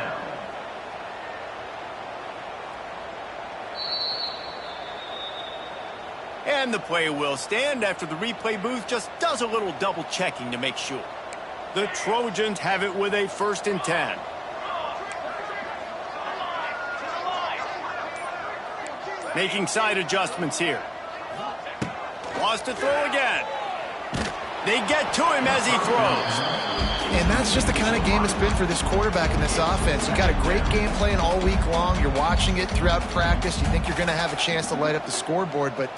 [SPEAKER 1] And the play will stand after the replay booth just does a little double checking to make sure. The Trojans have it with a 1st and 10. Making side adjustments here. Wants to throw again. They get to him as he throws.
[SPEAKER 3] And that's just the kind of game it's been for this quarterback in this offense. You got a great game plan all week long. You're watching it throughout practice. You think you're going to have a chance to light up the scoreboard, but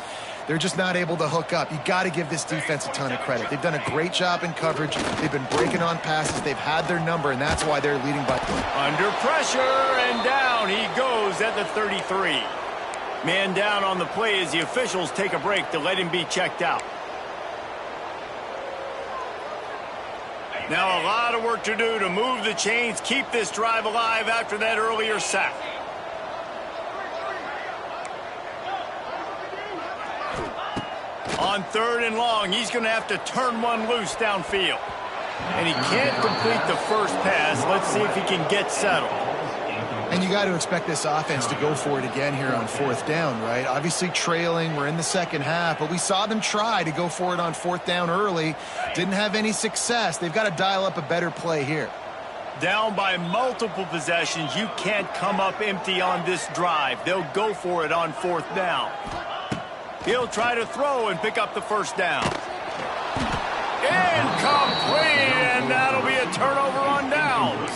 [SPEAKER 3] they're just not able to hook up. You got to give this defense a ton of credit. They've done a great job in coverage. They've been breaking on passes. They've had their number, and that's why they're leading by.
[SPEAKER 1] Under pressure, and down he goes at the 33. Man down on the play as the officials take a break to let him be checked out. Now a lot of work to do to move the chains, keep this drive alive after that earlier sack. On 3rd and long, he's going to have to turn one loose downfield. And he can't complete the first pass. Let's see if he can get settled.
[SPEAKER 3] And you got to expect this offense to go for it again here on 4th down, right? Obviously trailing, we're in the second half, but we saw them try to go for it on 4th down early. Didn't have any success. They've got to dial up a better play here.
[SPEAKER 1] Down by multiple possessions, you can't come up empty on this drive. They'll go for it on 4th down. He'll try to throw and pick up the 1st down. Incomplete, and that'll be a turnover on downs.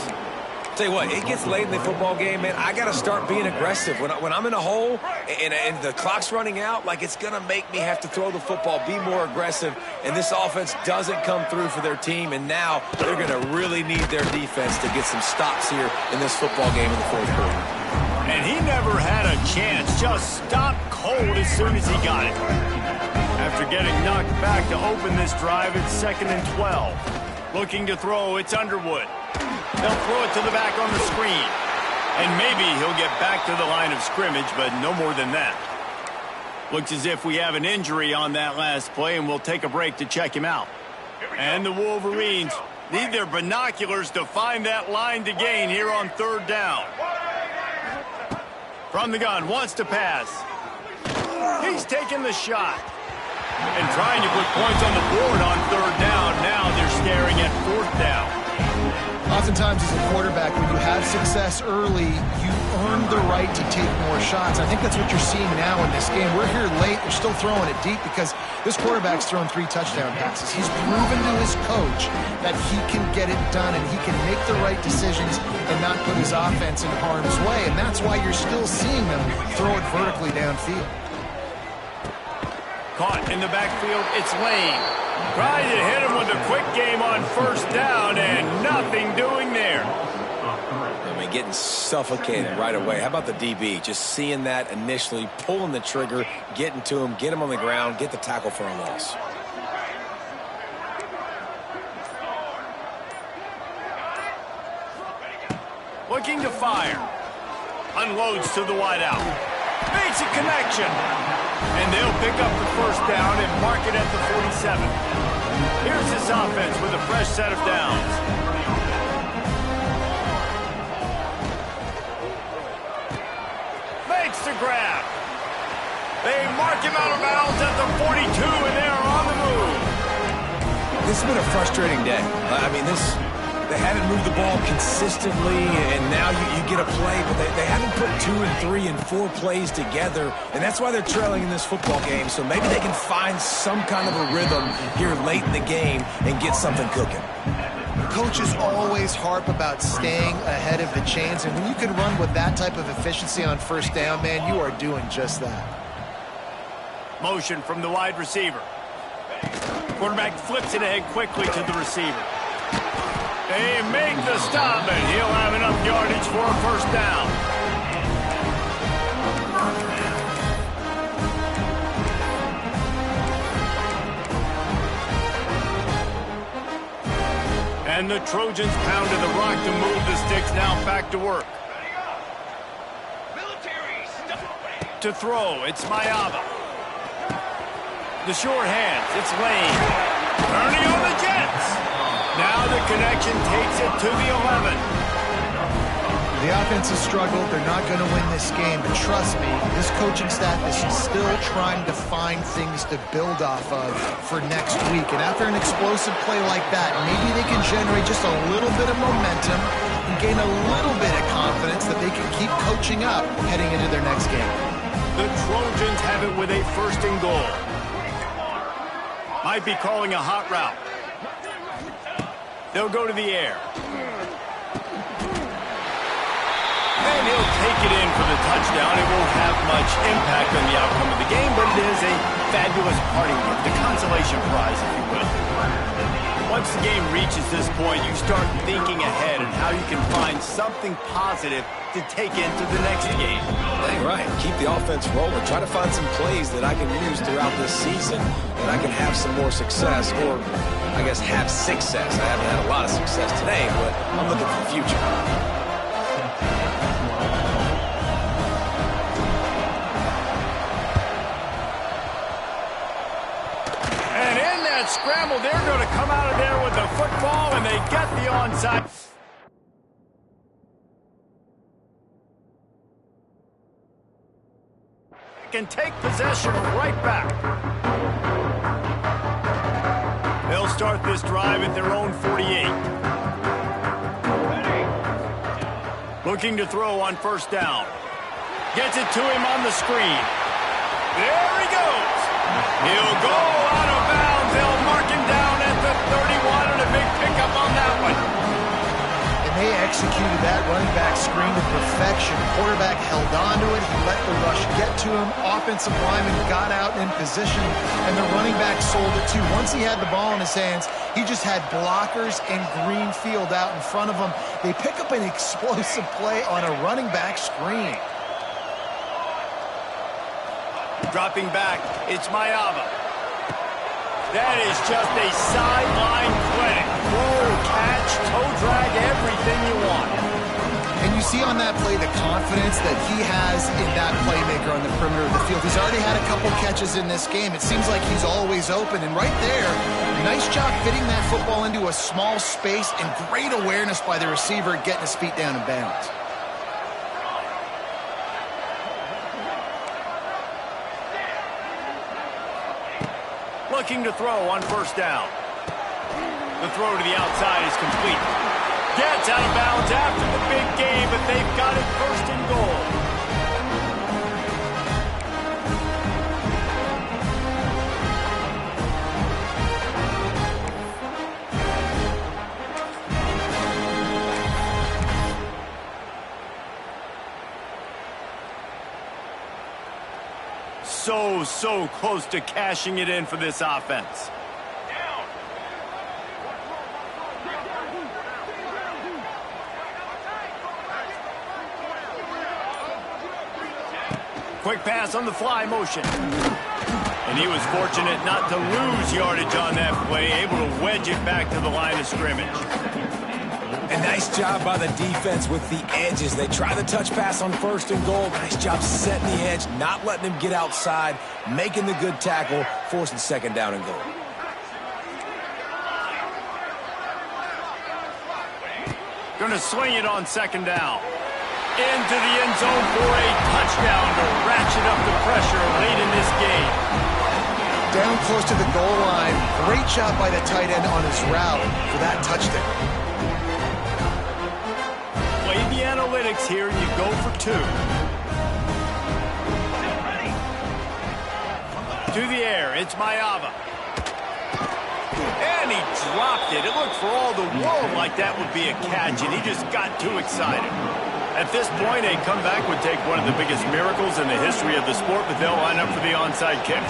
[SPEAKER 4] Tell you what, it gets late in the football game, man. I got to start being aggressive. When I'm in a hole and the clock's running out, like, it's going to make me have to throw the football, be more aggressive, and this offense doesn't come through for their team, and now they're going to really need their defense to get some stops here in this football game in the 4th quarter.
[SPEAKER 1] And he never had a chance, just stopped cold as soon as he got it. After getting knocked back to open this drive, it's 2nd and 12. Looking to throw, it's Underwood. They'll throw it to the back on the screen. And maybe he'll get back to the line of scrimmage, but no more than that. Looks as if we have an injury on that last play, and we'll take a break to check him out. And the Wolverines need their binoculars to find that line to gain here on 3rd down. From the gun, wants to pass. He's taking the shot. And trying to put points on the board on 3rd down. Now they're staring at 4th down.
[SPEAKER 3] Oftentimes as a quarterback, when you have success early, you earn the right to take more shots. I think that's what you're seeing now in this game. We're here late. They're still throwing it deep because this quarterback's thrown 3 touchdown passes. He's proven to his coach that he can get it done and he can make the right decisions and not put his offense in harm's way. And that's why you're still seeing them throw it vertically downfield.
[SPEAKER 1] Caught in the backfield, it's Lane. Trying to hit him with a quick game on 1st down, and nothing doing there.
[SPEAKER 4] I mean, getting suffocated right away. How about the DB? Just seeing that initially, pulling the trigger, getting to him, get him on the ground, get the tackle for a loss.
[SPEAKER 1] Looking to fire. Unloads to the wideout. Makes a connection. And they'll pick up the 1st down and mark it at the 47. Here's this offense with a fresh set of downs. Makes the grab. They mark him out of bounds at the 42, and they are on the move.
[SPEAKER 4] This has been a frustrating day. I mean, they haven't moved the ball consistently, and now you get a play, but they haven't put 2 and 3 and 4 plays together, and that's why they're trailing in this football game. So maybe they can find some kind of a rhythm here late in the game and get something cooking.
[SPEAKER 3] Coaches always harp about staying ahead of the chains, and when you can run with that type of efficiency on 1st down, man, you are doing just that.
[SPEAKER 1] Motion from the wide receiver. Quarterback flips it ahead quickly to the receiver. They make the stop, and he'll have enough yardage for a 1st down. And the Trojans pounded the rock to move the sticks, now back to work. To throw, it's Mayava. The short hands, it's Lane. Turning on the Jets. Now the connection takes it to the 11.
[SPEAKER 3] The offense has struggled. They're not going to win this game. But trust me, this coaching staff is still trying to find things to build off of for next week. And after an explosive play like that, maybe they can generate just a little bit of momentum and gain a little bit of confidence that they can keep coaching up heading into their next game.
[SPEAKER 1] The Trojans have it with a first and goal. Might be calling a hot route. They'll go to the air. And he'll take it in for the touchdown. It won't have much impact on the outcome of the game, but it is a fabulous parting gift, a consolation prize, if you will. Once the game reaches this point, you start thinking ahead and how you can find something positive to take into the next game.
[SPEAKER 4] Dang right. Keep the offense rolling. Try to find some plays that I can use throughout this season that I can have some more success, or I guess have success. I haven't had a lot of success today, but I'm looking for the future.
[SPEAKER 1] Scramble, they're going to come out of there with the football, and they get the onside. Can take possession right back. They'll start this drive at their own 48. Looking to throw on first down. Gets it to him on the screen. There he goes. He'll go out of bounds. They'll mark him down at the 31, and a big pickup on that one.
[SPEAKER 3] And they executed that running back screen to perfection. Quarterback held on to it. He let the rush get to him. Offensive lineman got out in position, and the running back sold it too. Once he had the ball in his hands, he just had blockers and green field out in front of him. They pick up an explosive play on a running back screen.
[SPEAKER 1] Dropping back, it's Mayava. That is just a sideline clinic. Throw, catch, toe drag, everything you want.
[SPEAKER 3] And you see on that play the confidence that he has in that playmaker on the perimeter of the field. He's already had a couple catches in this game. It seems like he's always open. And right there, nice job fitting that football into a small space, and great awareness by the receiver getting his feet down in bounds.
[SPEAKER 1] Looking to throw on first down. The throw to the outside is complete. Gets out of bounds after the big game, but they've got it first and goal. So close to cashing it in for this offense. Quick pass on the fly motion. And he was fortunate not to lose yardage on that play, able to wedge it back to the line of scrimmage.
[SPEAKER 4] A nice job by the defense with the edges. They try the touch pass on first and goal. Nice job setting the edge, not letting him get outside, making the good tackle, forcing second down and goal.
[SPEAKER 1] Going to swing it on second down. Into the end zone for a touchdown to ratchet up the pressure late in this game.
[SPEAKER 3] Down close to the goal line. Great job by the tight end on his route for that touchdown.
[SPEAKER 1] Play the analytics here, and you go for two. To the air, it's Mayava. And he dropped it. It looked for all the world like that would be a catch, and he just got too excited. At this point, a comeback would take one of the biggest miracles in the history of the sport, but they'll line up for the onside kick.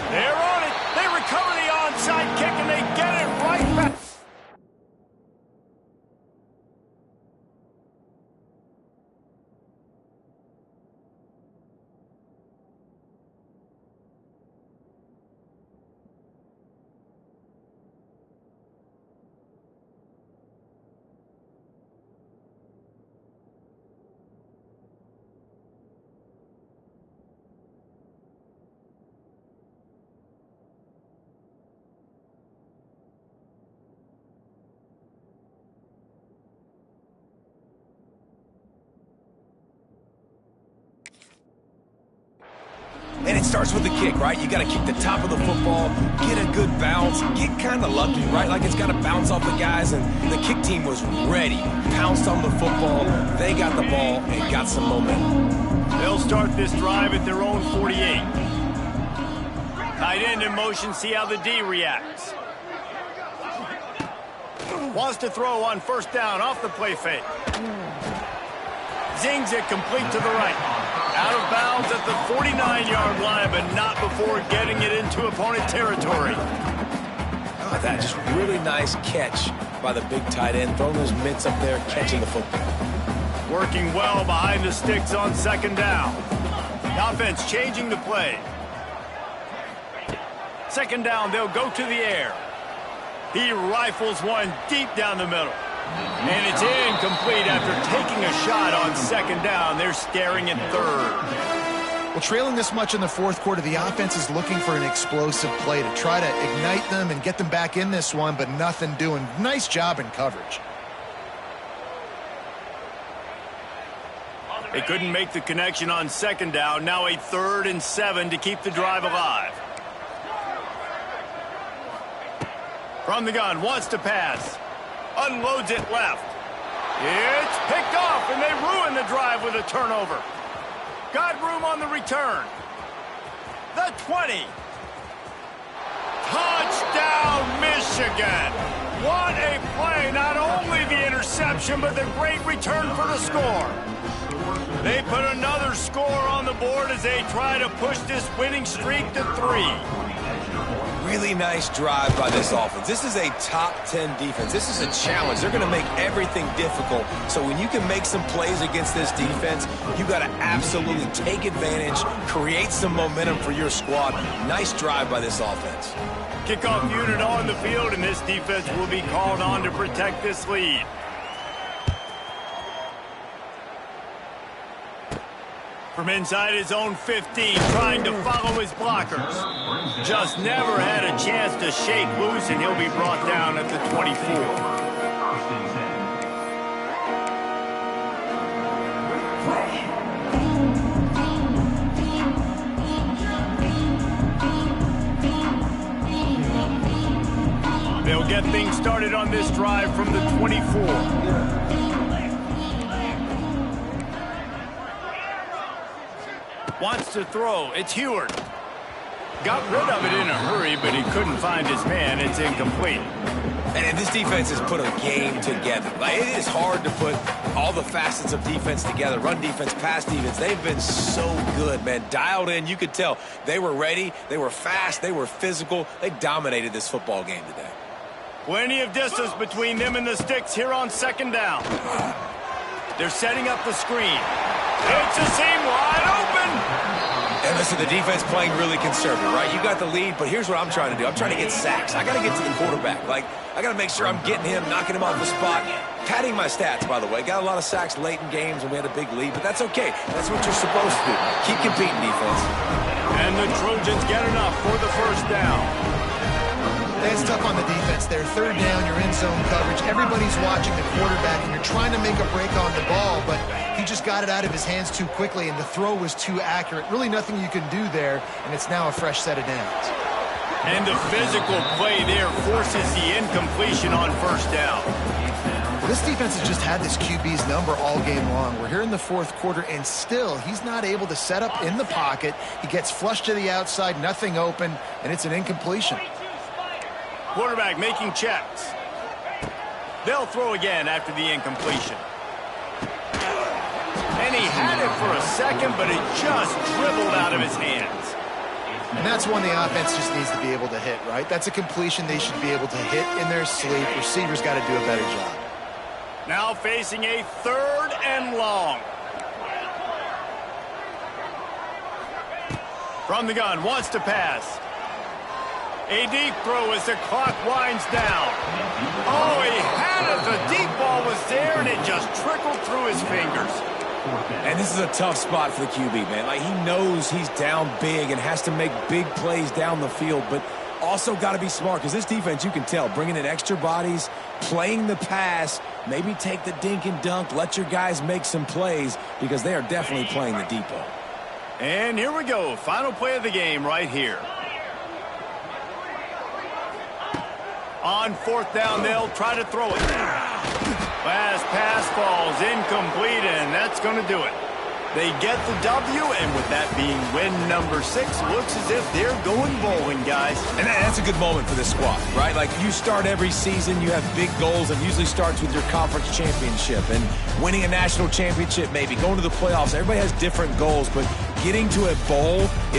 [SPEAKER 1] They're on it. They recover the onside kick, and they get it right back.
[SPEAKER 4] it starts with the kick, right? You got to kick the top of the football, get a good bounce, get kind of lucky, right? Like it's got to bounce off the guys, and the kick team was ready. Pounced on the football, they got the ball, and got some momentum.
[SPEAKER 1] They'll start this drive at their own 48. Tight end in motion, see how the D reacts. Wants to throw on first down off the play fake. Zings it complete to the right. Out of bounds at the 49-yard line, but not before getting it into opponent territory.
[SPEAKER 4] Oh, that just really nice catch by the big tight end, throwing those mitts up there, catching the football.
[SPEAKER 1] Working well behind the sticks on second down. The offense changing the play. Second down, they'll go to the air. He rifles one deep down the middle. And it's incomplete after taking a shot on second down. They're staring at third.
[SPEAKER 3] Well, trailing this much in the fourth quarter, the offense is looking for an explosive play to try to ignite them and get them back in this one, but nothing doing. Nice job in coverage.
[SPEAKER 1] They couldn't make the connection on second down. Now a 3rd and 7 to keep the drive alive. From the gun, wants to pass. Unloads it left. It's picked off, and they ruin the drive with a turnover. Got room on the return. The 20. Touchdown, Michigan. What a play. Not only the interception, but the great return for the score. They put another score on the board as they try to push this winning streak to 3.
[SPEAKER 4] Really nice drive by this offense. This is a top 10 defense. This is a challenge. They're going to make everything difficult. So when you can make some plays against this defense, you got to absolutely take advantage, create some momentum for your squad. Nice drive by this offense.
[SPEAKER 1] Kickoff unit on the field, and this defense will be called on to protect this lead. From inside his own 15, trying to follow his blockers. Just never had a chance to shake loose, and he'll be brought down at the 24. They'll get things started on this drive from the 24. Wants to throw. It's Heward. Got rid of it in a hurry, but he couldn't find his man. It's incomplete.
[SPEAKER 4] And this defense has put a game together. Like, it is hard to put all the facets of defense together. Run defense, pass defense. They've been so good, man. Dialed in. You could tell they were ready. They were fast. They were physical. They dominated this football game today.
[SPEAKER 1] Plenty of distance between them and the sticks here on second down. They're setting up the screen. It's a seam wide open.
[SPEAKER 4] And listen, the defense playing really conservative, right? You got the lead, but here's what I'm trying to do. I'm trying to get sacks. I got to get to the quarterback. Like, I got to make sure I'm getting him, knocking him off the spot. Padding my stats, by the way. Got a lot of sacks late in games when we had a big lead, but that's okay. That's what you're supposed to do. Keep competing, defense.
[SPEAKER 1] And the Trojans get enough for the first down.
[SPEAKER 3] It's tough on the defense there. Third down, you're in zone coverage. Everybody's watching the quarterback, and you're trying to make a break on the ball, but he just got it out of his hands too quickly, and the throw was too accurate. Really nothing you can do there, and it's now a fresh set of downs.
[SPEAKER 1] And the physical play there forces the incompletion on first down.
[SPEAKER 3] Well, this defense has just had this QB's number all game long. We're here in the fourth quarter, and still he's not able to set up in the pocket. He gets flushed to the outside, nothing open, and it's an incompletion.
[SPEAKER 1] Quarterback making checks. They'll throw again after the incompletion. And he had it for a second, but it just dribbled out of his hands.
[SPEAKER 3] And that's one the offense just needs to be able to hit, right? That's a completion they should be able to hit in their sleep. Receivers got to do a better job.
[SPEAKER 1] Now facing a 3rd and long. From the gun, wants to pass. A deep throw as the clock winds down. Oh, he had it. The deep ball was there, and it just trickled through his fingers.
[SPEAKER 4] And this is a tough spot for the QB, man. Like, he knows he's down big and has to make big plays down the field, but also got to be smart, because this defense, you can tell, bringing in extra bodies, playing the pass, maybe take the dink and dunk, let your guys make some plays, because they are definitely playing the depot.
[SPEAKER 1] And here we go. Final play of the game right here. On 4th down, they'll try to throw it. Last pass falls incomplete, and that's going to do it. They get the W, and with that being win number 6, looks as if they're going bowling, guys.
[SPEAKER 2] And that's a good moment for this squad, right? Like, you start every season, you have big goals, and usually starts with your conference championship and winning a national championship, maybe going to the playoffs. Everybody has different goals, but getting to a bowl